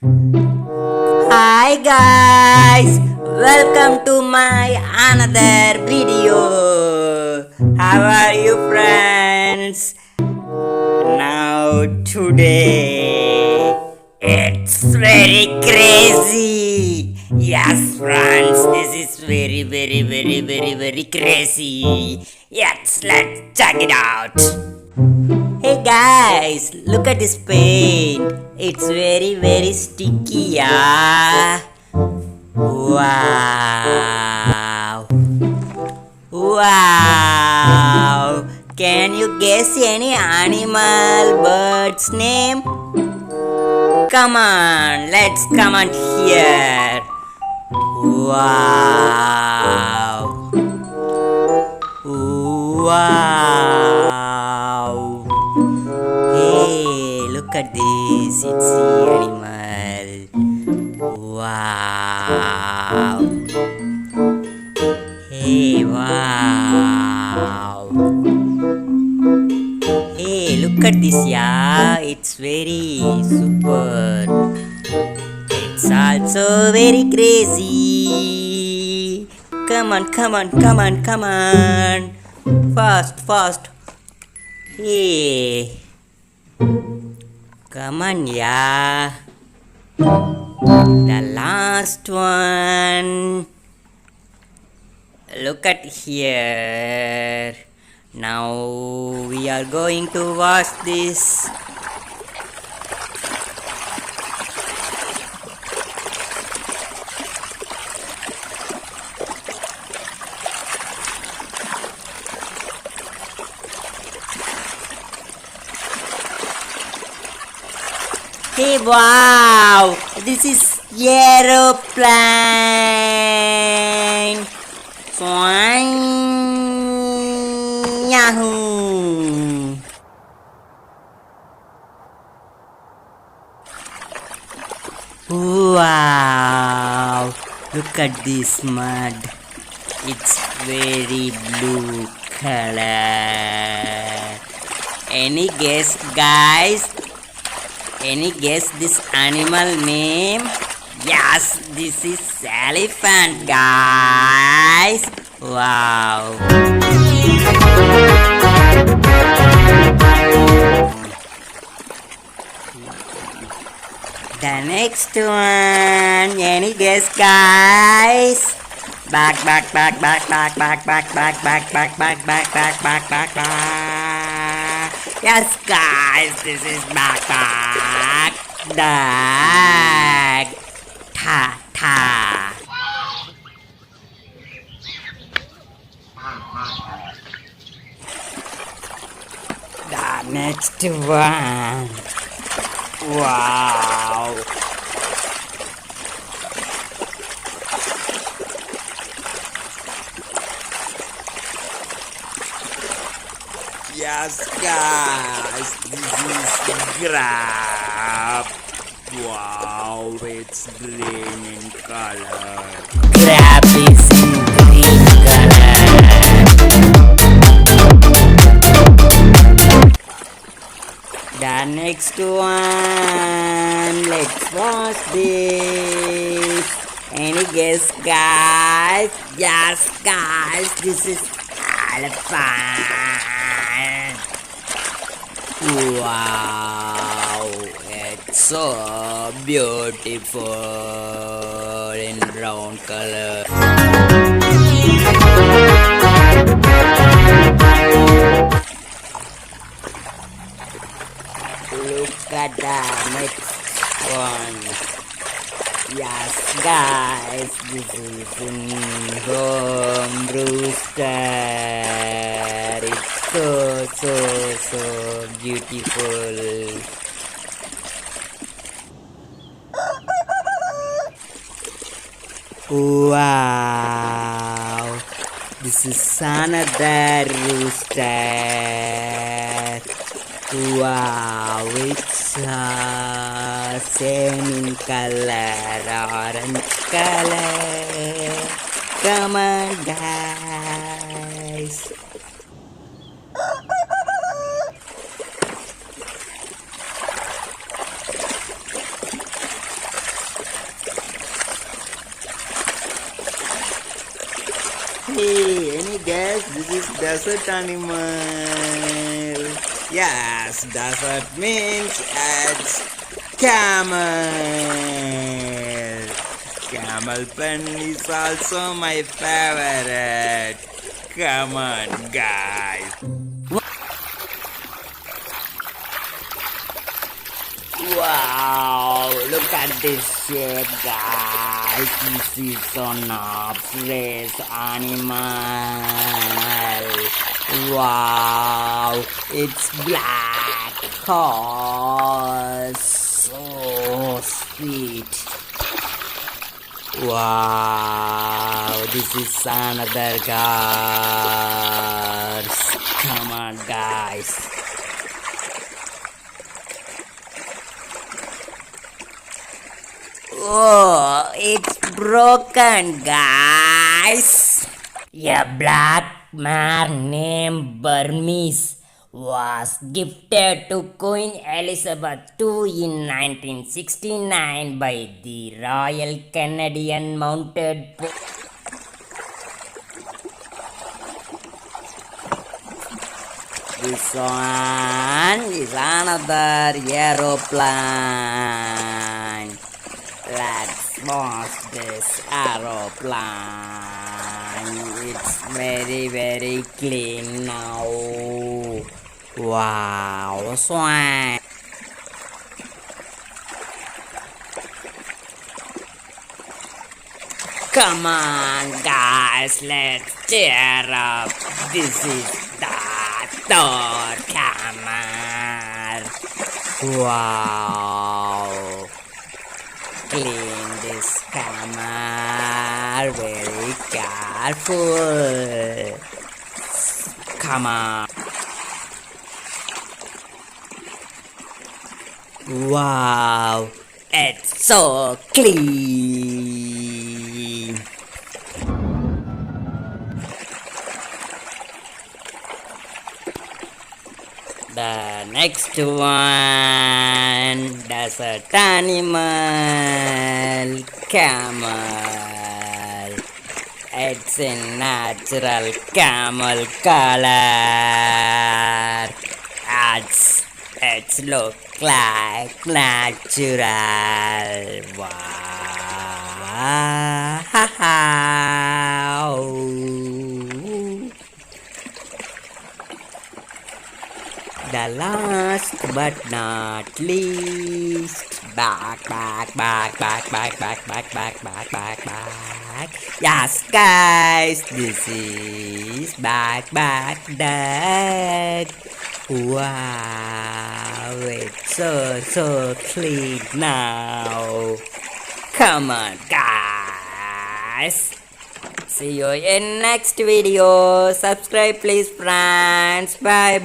Hi guys, welcome to my another video. How are you friends? Now today it's very crazy. Yes friends, this is very crazy. Yes, let's check it out. Hey guys, look at this paint. It's very sticky, yeah. Wow. Wow. Can you guess any animal, bird's name? Come on, let's comment here. Wow. Wow. Hey, look at this. It's the animal. Wow. Hey, wow. Hey, look at this, yeah. It's very super. It's also very crazy. Come on. Fast. Hey. Come on, yeah. The last one. Look at here. Now we are going to watch this. Hey, wow! This is aeroplane. Swing, yahoo! Wow! Look at this mud. It's very blue color. Any guess, guys? Any guess this animal name? Yes, this is elephant, guys. Wow. The next one. Any guess, guys? Back. Yes, guys, this is backpack. Dag. Ta. The next one. Wow. Yes, guys, this is crab. Wow, it's green in color. Crab is in green color. The next one, let's watch this. Any guess, guys? Yes, guys, this is elephant. Wow, it's so beautiful in brown color. Look at the next one. Yes, guys, this is in home rooster. It's so beautiful. Wow, this is another rooster. Wow, it's same in color, orange color. Come on, guys. Hey, any guess? This is desert animal. Yes, desert means it's camel. Camel pen is also my favorite. Come on, guys. Wow, look at this shape, guys. This is an race animal. Wow, it's black horse. So sweet. Wow, this is another horse. Come on, guys. Oh, it's broken, guys. A black mare named Burmese was gifted to Queen Elizabeth II in 1969 by the Royal Canadian Mounted Police. This one is another aeroplane. Let's watch this aeroplane. It's very clean now. Wow, swag. Come on, guys, let's cheer up. This is the third camel. Wow. Clean this camel very careful. Come on. Wow, it's so clean. The next one, desert animal, camel. It's a natural camel color. It's look like natural. Wow. The last but not least, back. Yes, guys, this is back duck. Wow, it's so clean now. Come on, guys. See you in next video. Subscribe please, friends. Bye.